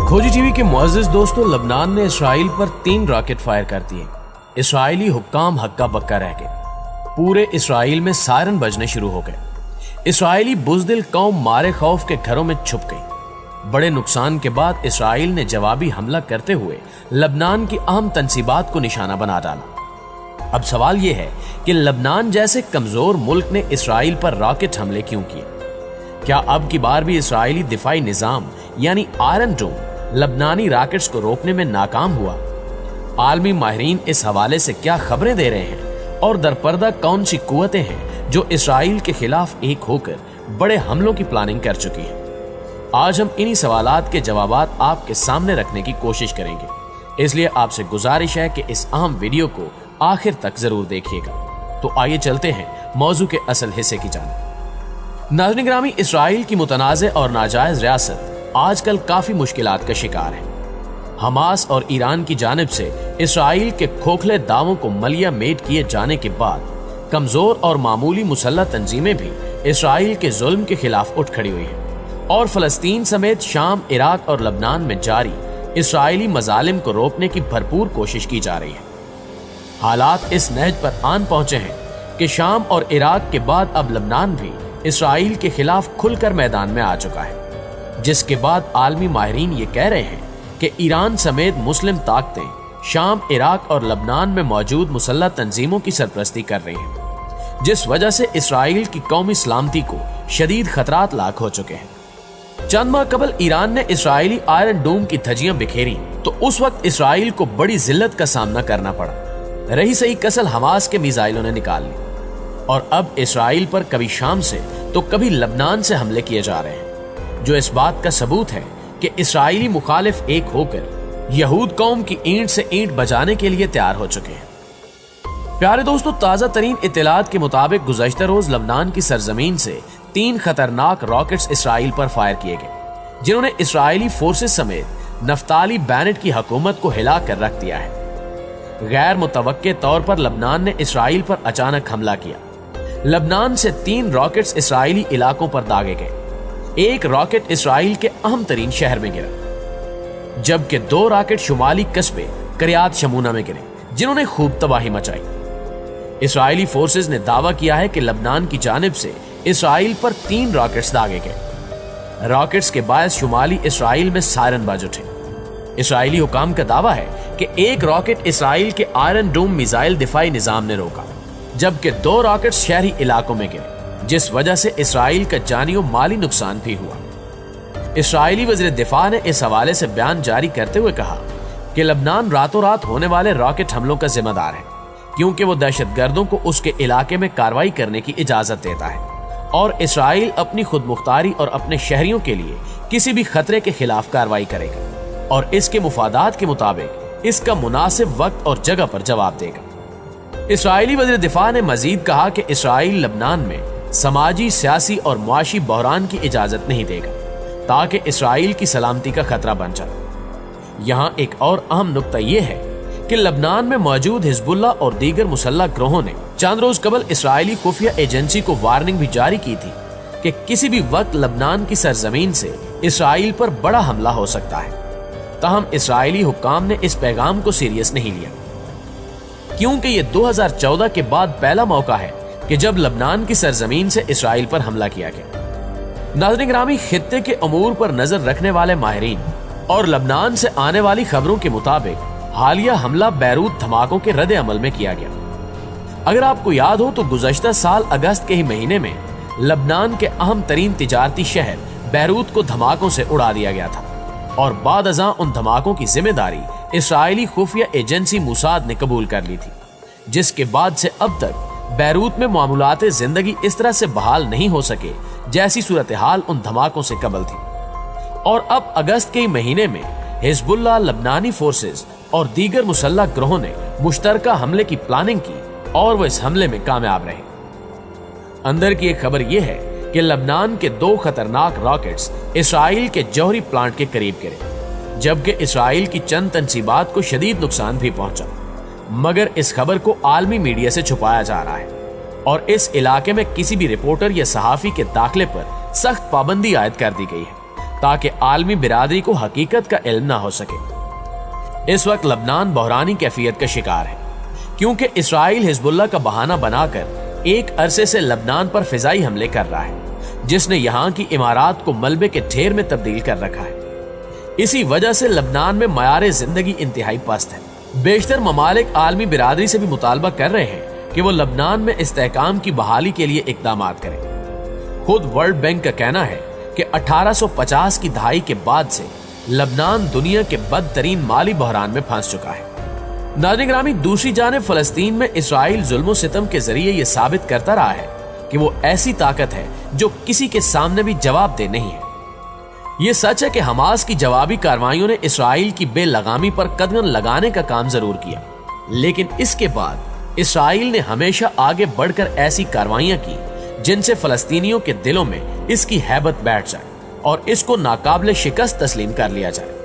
खोजी टीवी के मुअज़्ज़िज़ दोस्तों, लबनान ने इसराइल पर 3 रॉकेट फायर कर दिए। इसराइली हुक्काम हक्का बक्का रह गए। पूरे इसराइल में सायरन बजने शुरू हो गए। इसराइली बुज़दिल कौम मारे खौफ के घरों में छुप गई। बड़े नुकसान के बाद इसराइल ने जवाबी हमला करते हुए लबनान की अहम तंसीबात को निशाना बना डाला। अब सवाल यह है कि लबनान जैसे कमजोर मुल्क ने इसराइल पर रॉकेट हमले क्यों किए? क्या अब की बार भी इसराइली दिफाई निजाम यानी आयरन डोम लबनानी रॉकेट्स को रोकने में नाकाम हुआ? आलमी माहिरीन इस हवाले से क्या खबरें दे रहे हैं और दरपर्दा कौन सी कुव्वतें हैं जो इसराइल के खिलाफ एक होकर बड़े हमलों की प्लानिंग कर चुकी हैं? आज हम इन्हीं सवालात के जवाबात आपके सामने रखने की कोशिश करेंगे, इसलिए आपसे गुजारिश है कि इस अहम वीडियो को आखिर तक जरूर देखिएगा। तो आइए चलते हैं मौजू के असल हिस्से की जानिब। नाज़रीन गिरामी, इसराइल की मुतनाज़ और नाजायज रियासत आजकल काफी मुश्किलात का शिकार है। हमास और ईरान की जानिब से इसराइल के खोखले दावों को मलिया मेट किए जाने के बाद कमजोर और मामूली मुसल्लह तंजीमें भी इसराइल के जुल्म के खिलाफ उठ खड़ी हुई हैं और फलस्तीन समेत शाम, इराक और लबनान में जारी इसराइली मजालिम को रोकने की भरपूर कोशिश की जा रही है। हालात इस नहज पर आन पहुंचे हैं कि शाम और इराक के बाद अब लबनान भी इसराइल के खिलाफ खुलकर मैदान में आ चुका है, जिसके बाद आलमी माहिरीन ये कह रहे हैं कि ईरान समेत मुस्लिम ताकतें शाम, इराक और लबनान में मौजूद मुसल्लह तंजीमों की सरपरस्ती कर रही हैं, जिस वजह से इसराइल की कौमी सलामती को शदीद खतरात लाक हो चुके हैं। चंद माह कबल ईरान ने इसराइली आयरन डोम की धज्जियां बिखेरी तो उस वक्त इसराइल को बड़ी जिल्लत का सामना करना पड़ा। रही सही कसल हमास के मिसाइलों ने निकाल ली और अब इसराइल पर कभी शाम से तो कभी लबनान से हमले किए जा रहे हैं, जो इस बात का सबूत है कि इसराइली मुखालिफ एक होकर यहूद कौम की ईंट से ईंट बजाने के लिए तैयार हो चुके हैं। प्यारे दोस्तों, ताजा तरीन इत्तलात के मुताबिक गुज़श्ता रोज लबनान की सरजमीन से 3 खतरनाक रॉकेट्स इसराइल पर फायर किए गए, जिन्होंने इसराइली फोर्सेस समेत नफ्ताली बेनेट की हुकूमत को हिला कर रख दिया है। गैर मुतवक्के तौर पर लबनान ने इसराइल पर अचानक हमला किया। लबनान से 3 रॉकेट्स इसराइली इलाकों पर दागे गए। एक रॉकेट इसराइल के अहम तरीन शहर में गिरा, जबकि 2 रॉकेट शुमाली कस्बे करियात शमूना में गिरे, जिन्होंने खूब तबाही मचाई। इसराइली फोर्सेस ने दावा किया है कि लबनान की जानिब से इसराइल पर 3 रॉकेट्स दागे गए। रॉकेट्स के बायस शुमाली इसराइल में सायरन बज उठे। इसराइली हुकाम का दावा है कि एक रॉकेट इसराइल के आयरन डोम मिसाइल दिफाई निजाम ने रोका, जबकि 2 रॉकेट्स शहरी इलाकों में गिरे, जिस वजह से इसराइल का जानी और माली नुकसान भी हुआ। इसराइली वज़ीर दिफा ने इस हवाले से बयान जारी करते हुए कहा कि लबनान रातों रात होने वाले रॉकेट हमलों का जिम्मेदार है, क्योंकि वो दहशतगर्दों को उसके इलाके में कार्रवाई करने की इजाजत देता है और इसराइल अपनी खुद मुख्तारी और अपने शहरियों के लिए किसी भी खतरे के खिलाफ कार्रवाई करेगा और इसके मुफादात के मुताबिक इसका मुनासिब वक्त और जगह पर जवाब देगा। इसराइली वज़ीर दिफा ने मजीद कहा कि इसराइल लबनान में समाजी, सियासी और मुआशी बहरान की इजाजत नहीं देगा ताकि इसराइल की सलामती का खतरा बन जाए। यहाँ एक और अहम नुक्ता यह है कि लबनान में मौजूद हिजबुल्लाह और दीगर मुसल्लह ग्रोहों ने चंद रोज कबल इसराइली खुफिया एजेंसी को वार्निंग भी जारी की थी कि किसी भी वक्त लबनान की सरजमीन से इसराइल पर बड़ा हमला हो सकता है। ताहम इसराइली हुक्काम ने इस पैगाम को सीरियस नहीं लिया, क्योंकि ये 2014 के बाद पहला मौका है कि जब लबनान की सरजमीन से इसराइल पर हमला किया गया। नाज़रीन गिरामी, खित्ते के अमूर पर नजर रखने वाले माहिरीन और लबनान से आने वाली खबरों के मुताबिक हालिया हमला बैरूत धमाकों के रद्द अमल में किया गया। अगर आपको याद हो तो गुज़श्ता साल अगस्त के ही महीने में लबनान के अहम तरीन तिजारती शहर बैरूत को धमाकों से उड़ा दिया गया था और बाद अज़ां उन धमाकों की जिम्मेदारी इसराइली खुफिया एजेंसी मुसाद ने कबूल कर ली थी, जिसके बाद से अब तक बैरूत में मामूलाते जिंदगी इस तरह से बहाल नहीं हो सके जैसी सूरत हाल उन धमाकों से कबल थी। और अब अगस्त के महीने में हिजबुल्लाह, लबनानी फोर्सेस और दीगर मुसल्लह ग्रोहों ने मुश्तरका हमले की प्लानिंग की और वो इस हमले में कामयाब रहे। अंदर की एक खबर यह है कि लबनान के 2 खतरनाक रॉकेट्स इसराइल के जौहरी प्लांट के करीब गिरे, जबकि इसराइल की चंद तंसीबात को शदीद नुकसान भी पहुंचा, मगर इस खबर को आलमी मीडिया से छुपाया जा रहा है और इस इलाके में किसी भी रिपोर्टर या सहाफी के दाखिले पर सख्त पाबंदी आयद कर दी गई है تاکہ عالمی برادری کو حقیقت کا علم نہ ہو سکے۔ اس وقت لبنان بحرانی کیفیت کا شکار ہے، کیونکہ اسرائیل حزب اللہ کا بہانہ بنا کر ایک عرصے سے لبنان پر فضائی حملے کر رہا ہے، جس نے یہاں کی عمارات کو ملبے کے ڈھیر میں تبدیل کر رکھا ہے۔ اسی وجہ سے لبنان میں معیار زندگی انتہائی پست ہے۔ بیشتر ممالک عالمی برادری سے بھی مطالبہ کر رہے ہیں کہ وہ لبنان میں استحکام کی بحالی کے لیے اقدامات کریں۔ خود ورلڈ بینک کا کہنا ہے کہ 1850 کی دہائی کے بعد سے لبنان دنیا کے بدترین مالی بحران میں پھنس چکا ہے۔ ناظرین گرامی، دوسری جانب فلسطین میں اسرائیل ظلم و ستم کے ذریعے یہ ثابت کرتا رہا ہے کہ وہ ایسی طاقت ہے جو کسی کے سامنے بھی جواب دہ نہیں ہے۔ یہ سچ ہے کہ حماس کی جوابی کارروائیوں نے اسرائیل کی بے لگامی پر قدغن لگانے کا کام ضرور کیا، لیکن اس کے بعد اسرائیل نے ہمیشہ آگے بڑھ کر ایسی کارروائیاں کی جن سے فلسطینیوں کے دلوں میں اس کی ہیبت بیٹھ جائے اور اس کو ناقابل شکست تسلیم کر لیا جائے۔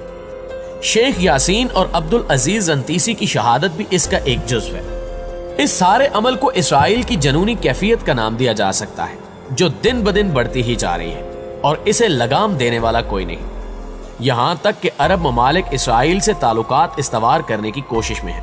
شیخ یاسین اور عبدالعزیز رنتیسی کی شہادت بھی اس کا ایک جزو ہے۔ اس سارے عمل کو اسرائیل کی جنونی کیفیت کا نام دیا جا سکتا ہے، جو دن بدن بڑھتی ہی جا رہی ہے اور اسے لگام دینے والا کوئی نہیں، یہاں تک کہ عرب ممالک اسرائیل سے تعلقات استوار کرنے کی کوشش میں ہیں۔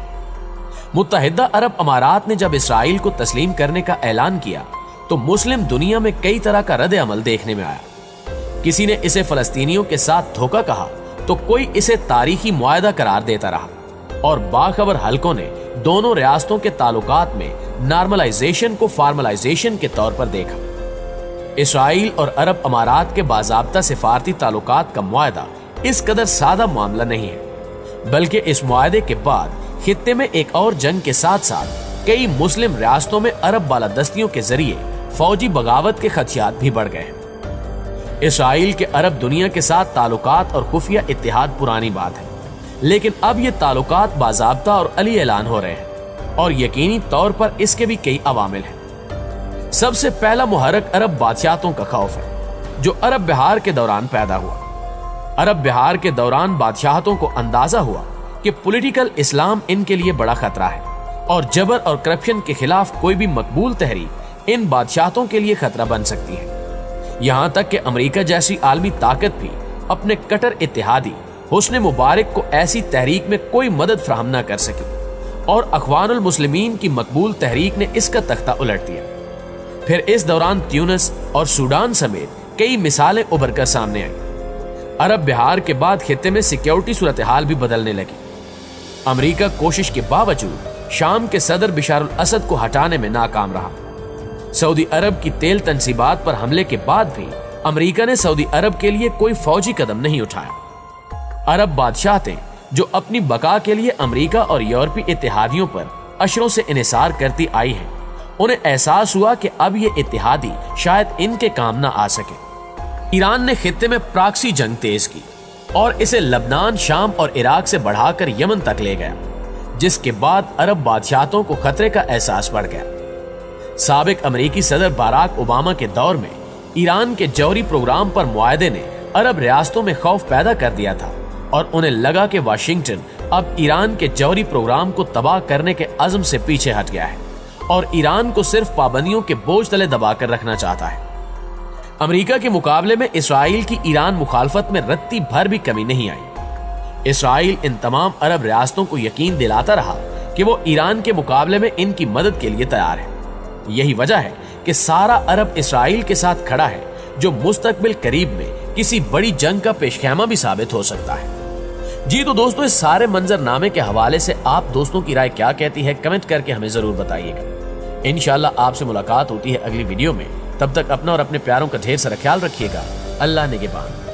متحدہ عرب امارات نے جب اسرائیل کو تسلیم کرنے کا اعلان کیا تو مسلم دنیا میں کئی طرح کا رد عمل دیکھنے میں آیا۔ کسی نے اسے فلسطینیوں کے ساتھ دھوکہ کہا تو کوئی اسے تاریخی معاہدہ قرار دیتا رہا، اور باخبر حلقوں نے دونوں ریاستوں کے تعلقات میں نارملائزیشن کو فارملائزیشن کے طور پر دیکھا۔ اسرائیل اور عرب امارات کے باضابطہ سفارتی تعلقات کا معاہدہ اس قدر سادہ معاملہ نہیں ہے، بلکہ اس معاہدے کے بعد خطے میں ایک اور جنگ کے ساتھ ساتھ کئی مسلم ریاستوں میں عرب بالادستیوں کے ذریعے فوجی بغاوت کے خدشات بھی بڑھ گئے ہیں۔ اسرائیل کے عرب دنیا کے ساتھ تعلقات اور خفیہ اتحاد پرانی بات ہے، لیکن اب یہ تعلقات باضابطہ اور علی اعلان ہو رہے ہیں، اور یقینی طور پر اس کے بھی کئی عوامل ہیں۔ سب سے پہلا محرک عرب بادشاہتوں کا خوف ہے، جو عرب بہار کے دوران پیدا ہوا۔ عرب بہار کے دوران بادشاہتوں کو اندازہ ہوا کہ پولیٹیکل اسلام ان کے لیے بڑا خطرہ ہے، اور جبر اور کرپشن کے خلاف کوئی بھی مقبول تحریک ان بادشاہتوں کے لیے خطرہ بن سکتی ہے۔ یہاں تک کہ امریکہ جیسی عالمی طاقت بھی اپنے کٹر اتحادی حسن مبارک کو ایسی تحریک میں کوئی مدد فراہم نہ کر سکی، اور اخوان المسلمین کی مقبول تحریک نے اس کا تختہ الٹ دیا۔ پھر اس دوران تیونس اور سوڈان سمیت کئی مثالیں ابھر کر سامنے آئیں۔ عرب بہار کے بعد خطے میں سیکیورٹی صورتحال بھی بدلنے لگی۔ امریکہ کوشش کے باوجود شام کے صدر بشار الاسد کو ہٹانے میں ناکام رہا۔ سعودی عرب کی تیل تنصیبات پر حملے کے بعد بھی امریکہ نے سعودی عرب کے لیے کوئی فوجی قدم نہیں اٹھایا۔ عرب بادشاہتیں جو اپنی بقا کے لیے امریکہ اور یورپی اتحادیوں پر اشروں سے انحصار کرتی آئی ہیں، انہیں احساس ہوا کہ اب یہ اتحادی شاید ان کے کام نہ آ سکے۔ ایران نے خطے میں پراکسی جنگ تیز کی اور اسے لبنان، شام اور عراق سے بڑھا کر یمن تک لے گیا، جس کے بعد عرب بادشاہتوں کو خطرے کا احساس بڑھ گیا۔ سابق امریکی صدر باراک اوباما کے دور میں ایران کے جوہری پروگرام پر معاہدے نے عرب ریاستوں میں خوف پیدا کر دیا تھا، اور انہیں لگا کہ واشنگٹن اب ایران کے جوہری پروگرام کو تباہ کرنے کے عزم سے پیچھے ہٹ گیا ہے اور ایران کو صرف پابندیوں کے بوجھ تلے دبا کر رکھنا چاہتا ہے۔ امریکہ کے مقابلے میں اسرائیل کی ایران مخالفت میں رتی بھر بھی کمی نہیں آئی۔ اسرائیل ان تمام عرب ریاستوں کو یقین دلاتا رہا کہ وہ ایران کے مقابلے میں ان کی مدد کے لیے تیار ہے۔ یہی وجہ ہے کہ سارا عرب اسرائیل کے ساتھ کھڑا ہے، جو مستقبل قریب میں کسی بڑی جنگ کا پیش خیمہ بھی ثابت ہو سکتا ہے۔ جی تو دوستو، اس سارے منظر نامے کے حوالے سے آپ دوستوں کی رائے کیا کہتی ہے، کمنٹ کر کے ہمیں ضرور بتائیے گا۔ انشاءاللہ آپ سے ملاقات ہوتی ہے اگلی ویڈیو میں۔ تب تک اپنا اور اپنے پیاروں کا ڈھیر سارا خیال رکھیے گا۔ اللہ نگہبان۔